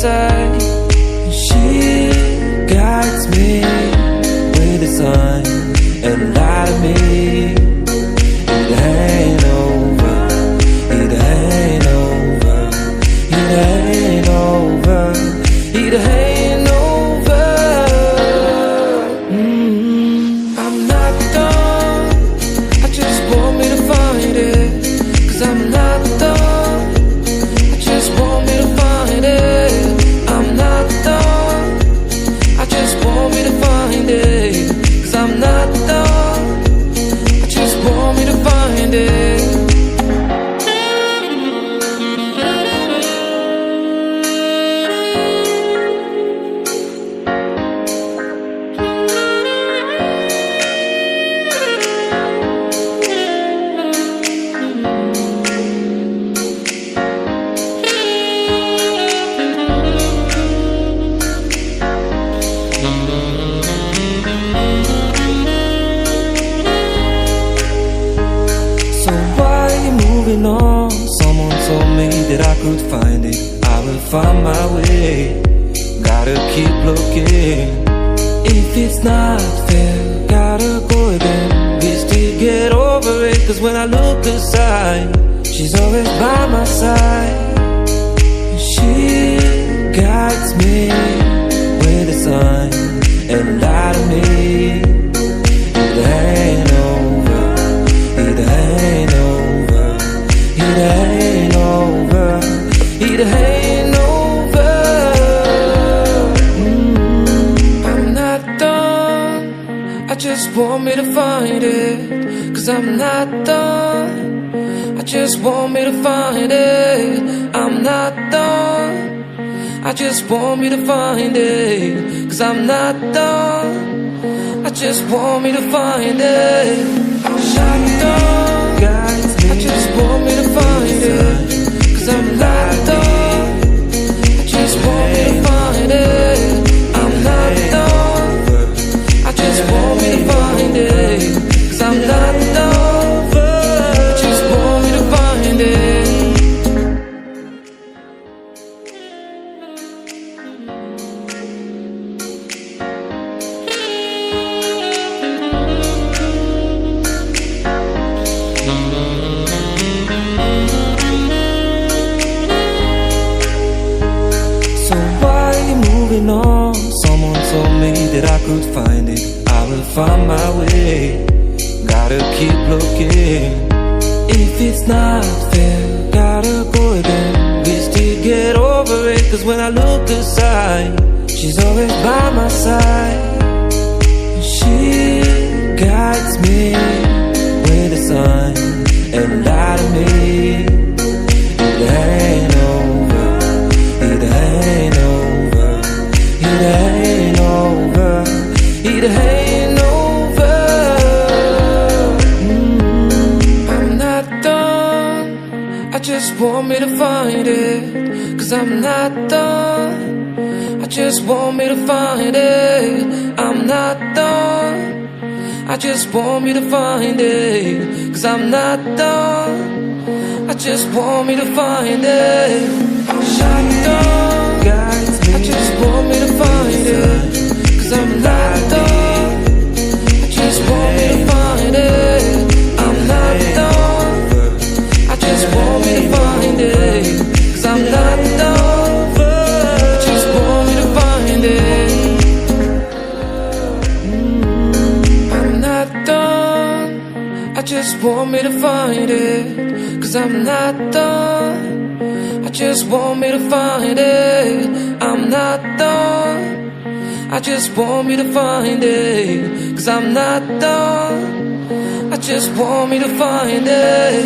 side. She guides me with the sun and light of me. It ain't over, it ain't over, it ain't over, it ain't over. I'm not done, I just want me to find it. 'Cause I'm not done, I just want me to find it. I'm not done, I just want me to find it. 'Cause I'm not done, I just want me to find it. So why are you moving on? Someone told me that I could find it. I will find my way. Gotta keep looking. If it's not fair, gotta go again. We still get over it. 'Cause when I look aside, she's always by my side. She guides me with the sun and light of me. It ain't over, it ain't over, it ain't over, it ain't over. I'm not done, I just want me to find it. 'Cause I'm not done, I just want me to find it. I'm not done, I just want me to find it. 'Cause I'm not done, I just want me to find it. I'm not done, I just want me to find it. 'Cause I'm not done, I just want me to find it. I'm not done, I just want me to find it. 'Cause I'm not done, I just want me to find it. So why are you moving on? Someone told me that I could find it. I will find my way. Gotta keep looking. If it's not fair, gotta go again. We still get over it. 'Cause when I look aside, she's always by my side. She guides me with the sun and light of me. It ain't over, it ain't over, it ain't over, it ain't over. I'm not done, I just want me to find it. 'Cause I'm not done, I just want me to find it. I'm not done, I just want me to find it. 'Cause I'm not done, I just want me to find it. I'm not done, I just want me to find it. 'Cause I'm not done, I just want me to find it. I'm not done, I just want me to find it. 'Cause I'm not done, I just want me to find it. I'm not done, I just want me to find it. 'Cause I'm not done, I just want me to find it. I'm not done, I just want me to find it. 'Cause I'm not done, I just want me to find it.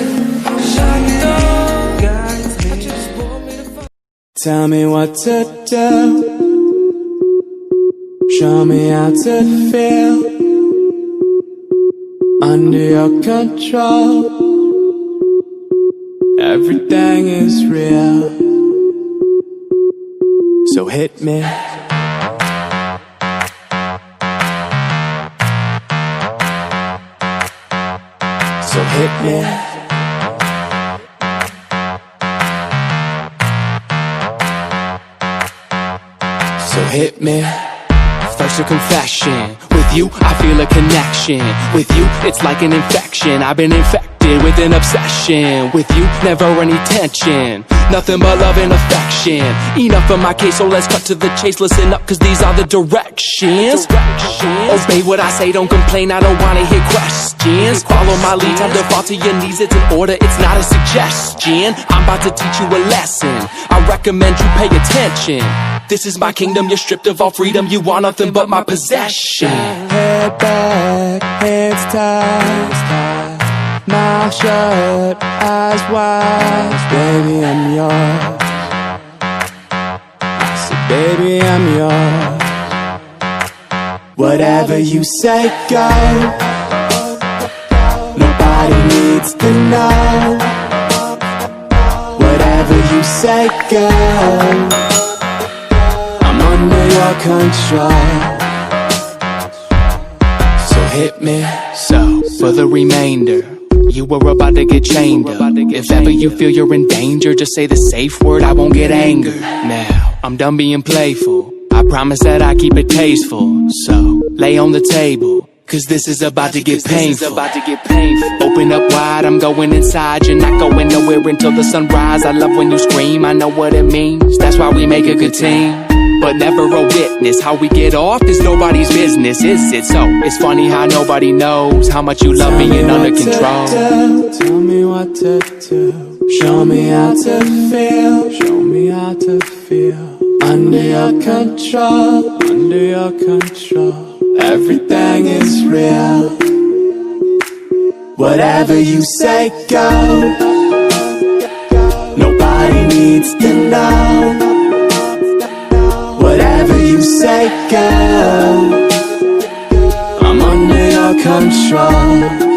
I'm not done, I just want me to find it. Tell me what to do, show me how to feel under your control. Everything is real, so hit me. So hit me. hit me. First a confession. With you, I feel a connection. With you, it's like an infection. I've been infected with an obsession. With you, never any tension. Nothing but love and affection. Enough of my case, so let's cut to the chase. Listen up, cause these are the directions. Obey what I say, don't complain, I don't wanna hear questions. Follow my lead, time to fall to your knees. It's an order, it's not a suggestion. I'm about to teach you a lesson. I recommend you pay attention. This is my kingdom, you're stripped of all freedom. You want nothing but my possession. Head back, hands tied, mouth shut, eyes wide. Baby, I'm yours. I said, baby, I'm yours. Whatever you say, go. Nobody needs to know. Whatever you say, go. I'm under your control. So hit me. So, for the remainder, you were about to get chained up. If ever you feel you're in danger, just say the safe word, I won't get angered. Now, I'm done being playful. I promise that I keep it tasteful. So, lay on the table, cause this is about to get painful. Open up wide, I'm going inside. You're not going nowhere until the sunrise. I love when you scream, I know what it means. That's why we make a good team, but never a witness. How we get off is nobody's business, is it? So, it's funny how nobody knows how much you love me and under control. Tell me what to do. Show me how to feel. Show me how to feel. Under your control. Under your control. Everything is real. Whatever you say, go. Nobody needs to know. Whatever you say, go. I'm under your control.